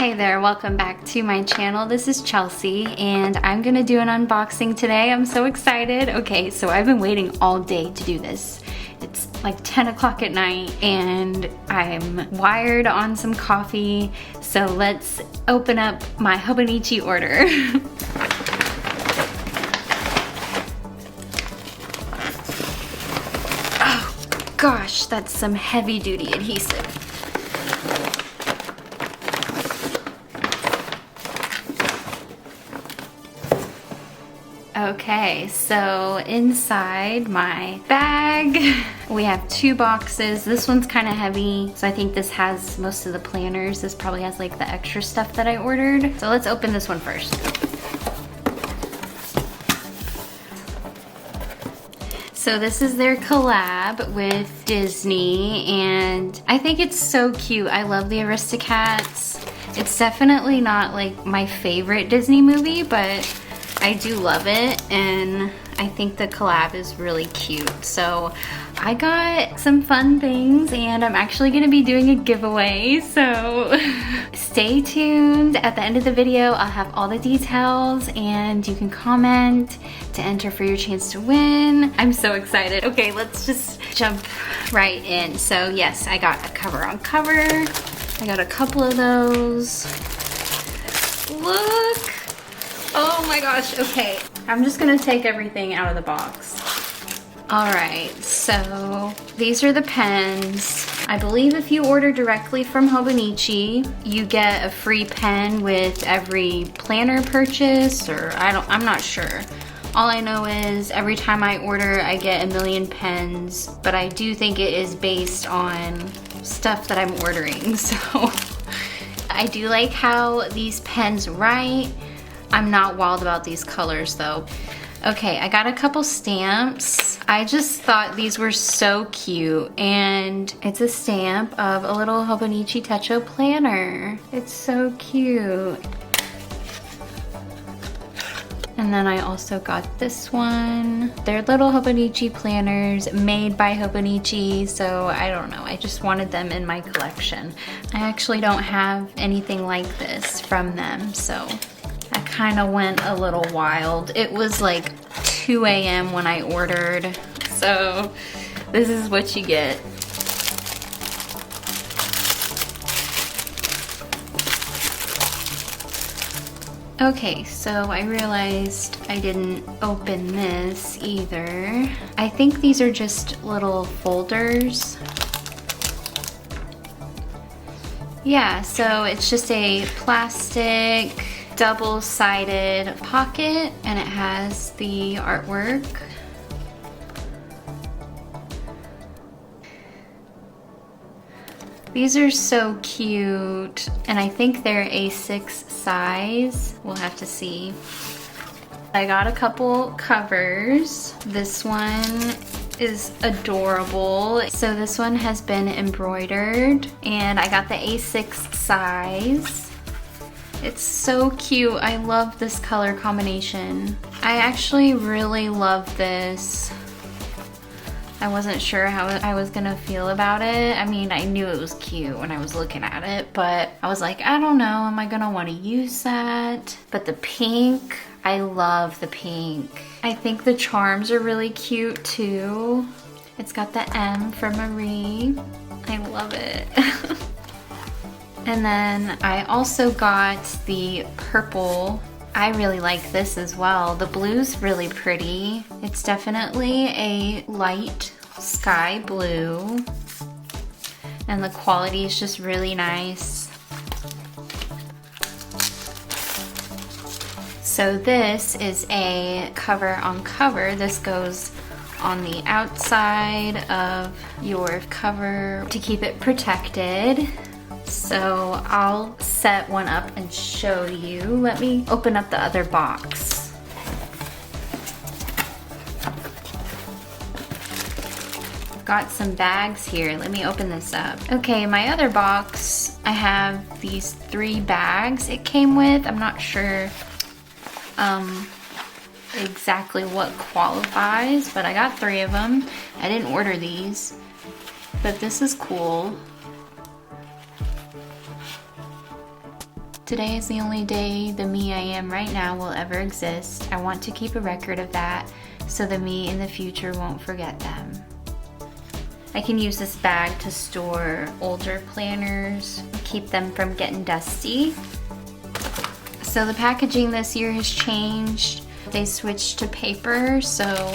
Hey there, welcome back to my channel. This is Chelsea and I'm gonna do an unboxing today. I'm so excited. Okay, so I've been waiting all day to do this. It's like 10 o'clock at night and I'm wired on some coffee. So let's open up my Hobonichi order. Oh gosh, that's some heavy duty adhesive. Okay, so inside my bag, we have 2 boxes. This one's kind of heavy, so I think this has most of the planners. This probably has like the extra stuff that I ordered. So let's open this one first. So this is their collab with Disney, and I think it's so cute. I love the Aristocats. It's definitely not like my favorite Disney movie, but I do love it, and I think the collab is really cute. So I got some fun things, and I'm actually gonna be doing a giveaway, so stay tuned. At the end of the video, I'll have all the details, and you can comment to enter for your chance to win. I'm so excited. Okay, let's just jump right in. So yes, I got a cover on cover. I got a couple of those. Look! Oh my gosh, okay. I'm just gonna take everything out of the box. All right, so these are the pens. I believe if you order directly from Hobonichi, you get a free pen with every planner purchase, or I'm not sure. All I know is every time I order, I get 1,000,000 pens, but I do think it is based on stuff that I'm ordering, so. I do like how these pens write. I'm not wild about these colors though. Okay, I got a couple stamps. I just thought these were so cute, and it's a stamp of a little Hobonichi Techo planner. It's so cute. And then I also got this one. They're little Hobonichi planners made by Hobonichi, so I don't know, I just wanted them in my collection. I actually don't have anything like this from them, so I kind of went a little wild. It was like 2 a.m. when I ordered, so this is what you get. Okay, so I realized I didn't open this either. I think these are just little folders. Yeah, so it's just a plastic double-sided pocket, and it has the artwork. These are so cute, and I think they're A6 size. We'll have to see. I got a couple covers. This one is adorable. So this one has been embroidered, and I got the A6 size. It's so cute. I love this color combination. I actually really love this. I wasn't sure how I was gonna feel about it. I mean, I knew it was cute when I was looking at it, but I was like, I don't know, am I gonna wanna use that? But the pink, I love the pink. I think the charms are really cute too. It's got the M for Marie. I love it. And then I also got the purple. I really like this as well. The blue's really pretty. It's definitely a light sky blue, and the quality is just really nice. So this is a cover on cover. This goes on the outside of your cover to keep it protected. So I'll set one up and show you. Let me open up the other box. I've got some bags here. Let me open this up. Okay, my other box, I have these 3 bags it came with. I'm not sure exactly what qualifies, but I got 3 of them. I didn't order these, but this is cool. Today is the only day the me I am right now will ever exist. I want to keep a record of that so the me in the future won't forget them. I can use this bag to store older planners, keep them from getting dusty. So the packaging this year has changed. They switched to paper, so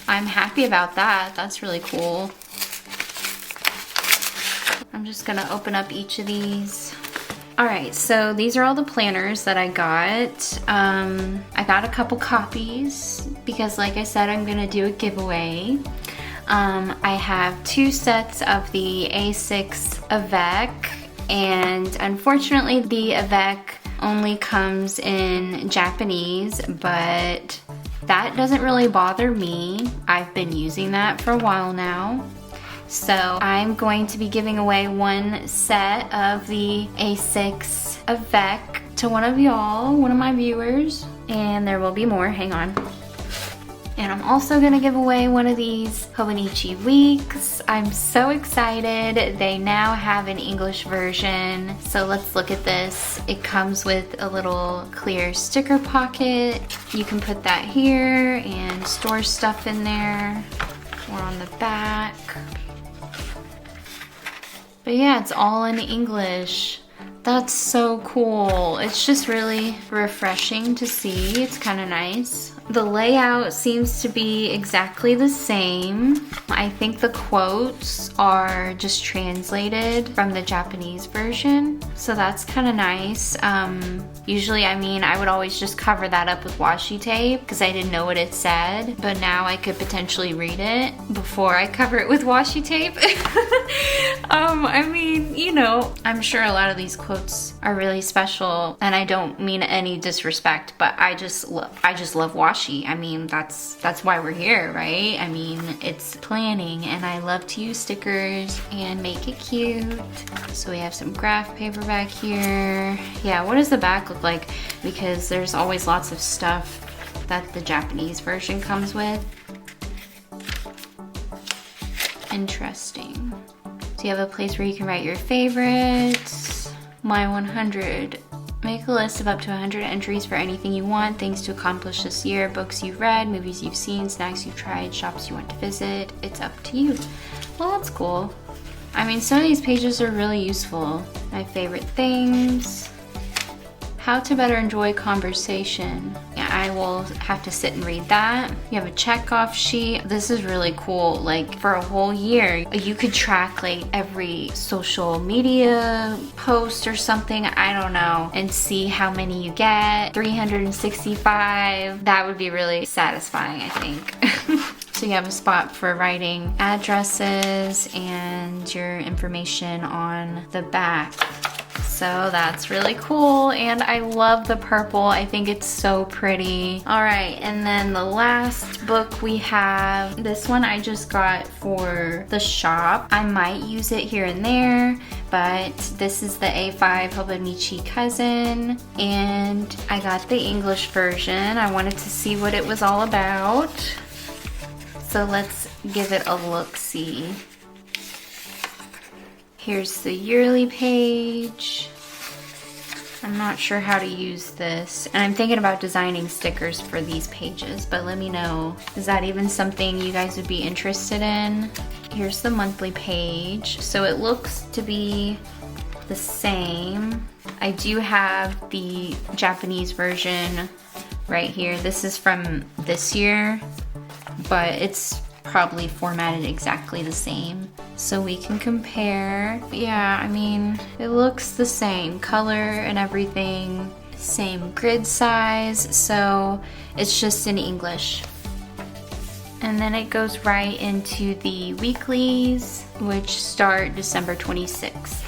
I'm happy about that. That's really cool. I'm just gonna open up each of these. All right, so these are all the planners that I got. I got a couple copies because, like I said, I'm gonna do a giveaway. I have 2 sets of the A6 Avec, and unfortunately the Avec only comes in Japanese, but that doesn't really bother me. I've been using that for a while now. So I'm going to be giving away 1 set of the A6 Avec to one of y'all, one of my viewers, and there will be more, hang on. And I'm also gonna give away one of these Hobonichi Weeks. I'm so excited. They now have an English version. So let's look at this. It comes with a little clear sticker pocket. You can put that here and store stuff in there. Or on the back. But yeah, it's all in English. That's so cool. It's just really refreshing to see. It's kind of nice. The layout seems to be exactly the same. I think the quotes are just translated from the Japanese version, so that's kind of nice. Usually, I mean, I would always just cover that up with washi tape because I didn't know what it said, but now I could potentially read it before I cover it with washi tape. I mean, you know, I'm sure a lot of these quotes are really special, and I don't mean any disrespect, but I just love washi. I mean, that's why we're here, right? I mean, it's planning, and I love to use stickers and make it cute. So we have some graph paper back here. Yeah, what does the back look like? Because there's always lots of stuff that the Japanese version comes with. Interesting. So you have a place where you can write your favorites. My 100. Make a list of up to 100 entries for anything you want, things to accomplish this year, books you've read, movies you've seen, snacks you've tried, shops you want to visit. It's up to you. Well, that's cool. I mean, some of these pages are really useful. My favorite things. How to better enjoy conversation. Yeah, I will have to sit and read that. You have a checkoff sheet. This is really cool. Like, for a whole year, you could track like every social media post or something, I don't know, and see how many you get. 365. That would be really satisfying, I think. So you have a spot for writing addresses and your information on the back. So that's really cool, and I love the purple. I think it's so pretty. All right, and then the last book we have, this one I just got for the shop. I might use it here and there, but this is the A5 Hobonichi Cousin, and I got the English version. I wanted to see what it was all about. So let's give it a look-see. Here's the yearly page. I'm not sure how to use this, and I'm thinking about designing stickers for these pages, but let me know. Is that even something you guys would be interested in? Here's the monthly page. So it looks to be the same. I do have the Japanese version right here. This is from this year, but it's probably formatted exactly the same. So we can compare. Yeah, I mean, it looks the same. Color and everything, same grid size, so it's just in English. And then it goes right into the weeklies, which start December 26th.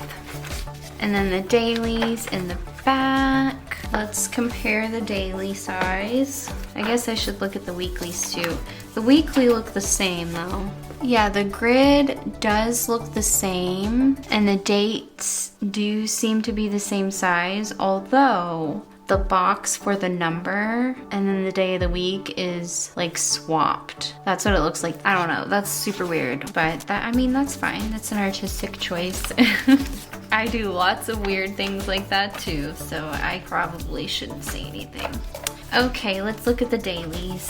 And then the dailies in the back. Let's compare the daily size. I guess I should look at the weeklies too. The weekly look the same though. Yeah, the grid does look the same, and the dates do seem to be the same size, although the box for the number and then the day of the week is like swapped. That's what it looks like. I don't know, that's super weird, but that, I mean, that's fine. That's an artistic choice. I do lots of weird things like that too, so I probably shouldn't say anything. Okay, let's look at the dailies.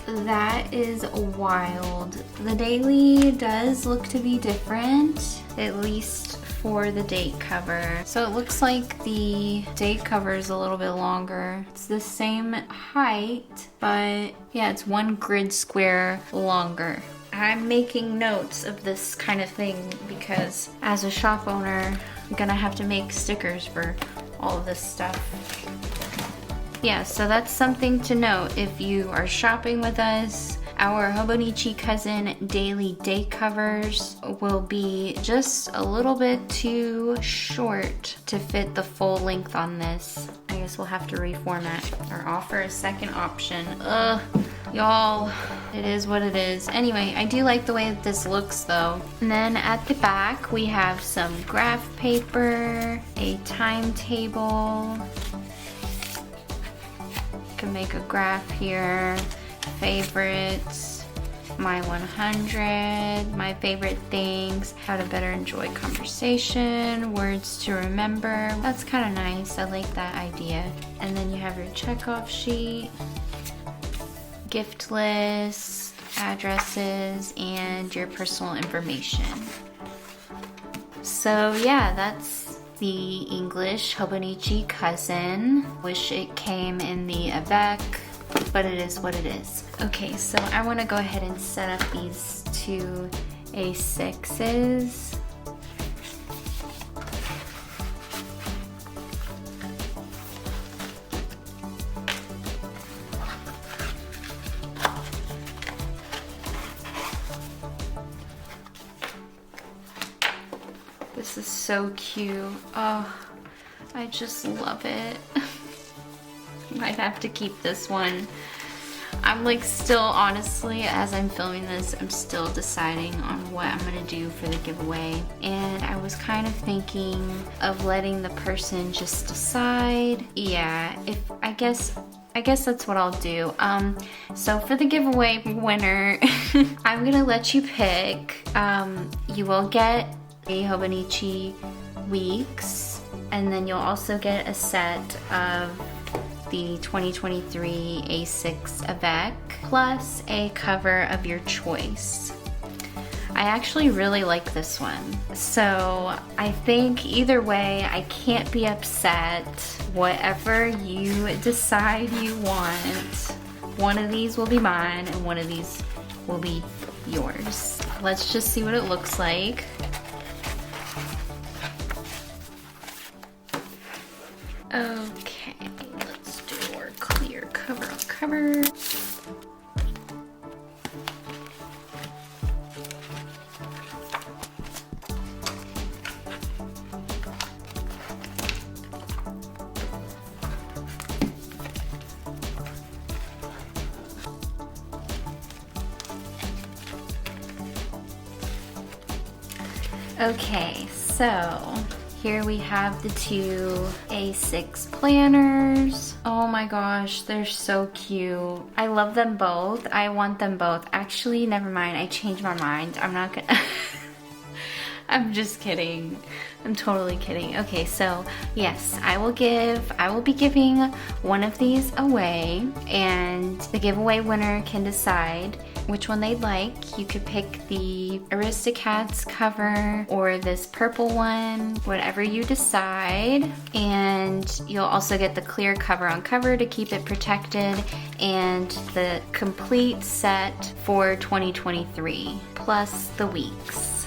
That is wild. The daily does look to be different, at least for the date cover. So it looks like the date cover is a little bit longer. It's the same height, but yeah, it's 1 grid square longer. I'm making notes of this kind of thing because as a shop owner, I'm gonna have to make stickers for all of this stuff. Yeah, so that's something to note if you are shopping with us. Our Hobonichi Cousin daily date covers will be just a little bit too short to fit the full length on this. I guess we'll have to reformat or offer a second option. Ugh, y'all, it is what it is. Anyway, I do like the way that this looks though. And then at the back, we have some graph paper, a timetable. Can make a graph here, favorites, my 100, my favorite things, how to better enjoy conversation, words to remember. That's kind of nice. I like that idea. And then you have your checkoff sheet, gift lists, addresses, and your personal information. So yeah, that's the English Hobonichi Cousin. Wish it came in the Avec, but it is what it is. Okay, so I want to go ahead and set up these two A6s. This is so cute. Oh, I just love it. Might have to keep this one. I'm like still, honestly, as I'm filming this, I'm still deciding on what I'm gonna do for the giveaway. And I was kind of thinking of letting the person just decide. Yeah, I guess that's what I'll do. So for the giveaway winner, I'm gonna let you pick. You will get a Hobonichi Weeks, and then you'll also get a set of the 2023 A6 Avec, plus a cover of your choice. I actually really like this one. So I think either way, I can't be upset. Whatever you decide you want, one of these will be mine and one of these will be yours. Let's just see what it looks like. Okay, let's do our clear cover on cover. Okay, so here we have the two A6 planners. Oh my gosh, they're so cute. I love them both. I want them both. Actually, never mind. I changed my mind. I'm not gonna... I'm just kidding. I'm totally kidding. Okay, so yes, I will be giving one of these away, and the giveaway winner can decide which one they'd like. You could pick the Aristocats cover or this purple one, whatever you decide. And you'll also get the clear cover on cover to keep it protected, and the complete set for 2023, plus the weeks.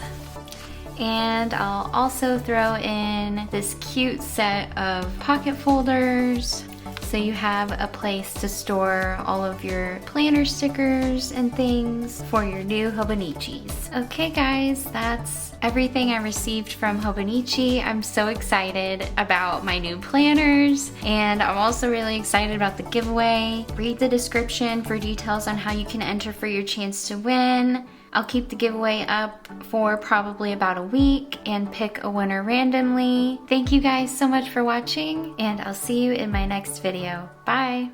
And I'll also throw in this cute set of pocket folders, so you have a place to store all of your planner stickers and things for your new Hobonichis. Okay guys, that's everything I received from Hobonichi. I'm so excited about my new planners, and I'm also really excited about the giveaway. Read the description for details on how you can enter for your chance to win. I'll keep the giveaway up for probably about a week and pick a winner randomly. Thank you guys so much for watching, and I'll see you in my next video. Bye!